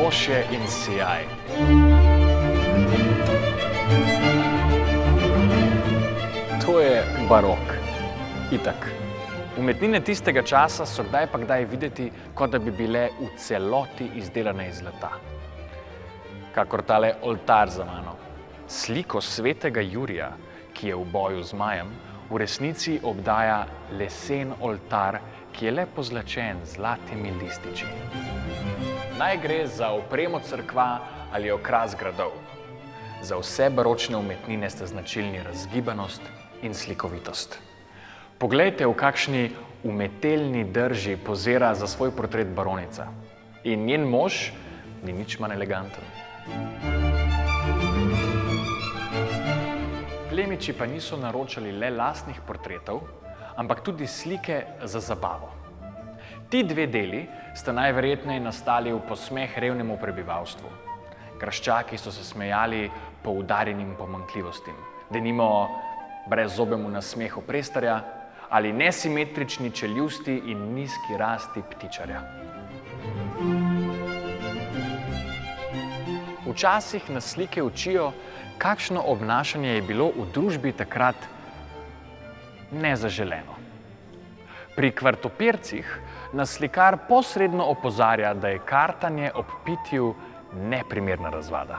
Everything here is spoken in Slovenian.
razkošje in sijaj. To je barok. Itak. Umetnine tistega časa so kdaj pa kdaj videti, kot da bi bile v celoti izdelane iz zlata. Kakor tale oltar za mano. Sliko svetega Jurija, ki je v boju z zmajem, v resnici obdaja lesen oltar, ki je le pozlačen z zlatimi lističi. Naj gre za opremo cerkva ali okras gradov. Za vse baročne umetnine sta značilni razgibanost in slikovitost. Poglejte, v kakšni umetelni drži pozira za svoj portret baronica. In njen mož ni nič manj eleganten. Plemiči pa niso naročali le lastnih portretov, ampak tudi slike za zabavo. Ti dve deli sta najverjetneje nastali v posmeh revnemu prebivalstvu. Graščaki so se smejali poudarjenim pomanjkljivostim, denimo brezzobemu nasmehu prestarja ali nesimetrični čeljusti in nizki rasti ptičarja. Včasih nas slike učijo, kakšno obnašanje je bilo v družbi takrat nezaželeno. Pri kvartopircih nas slikar posredno opozarja, da je kartanje ob pitju neprimerna razvada.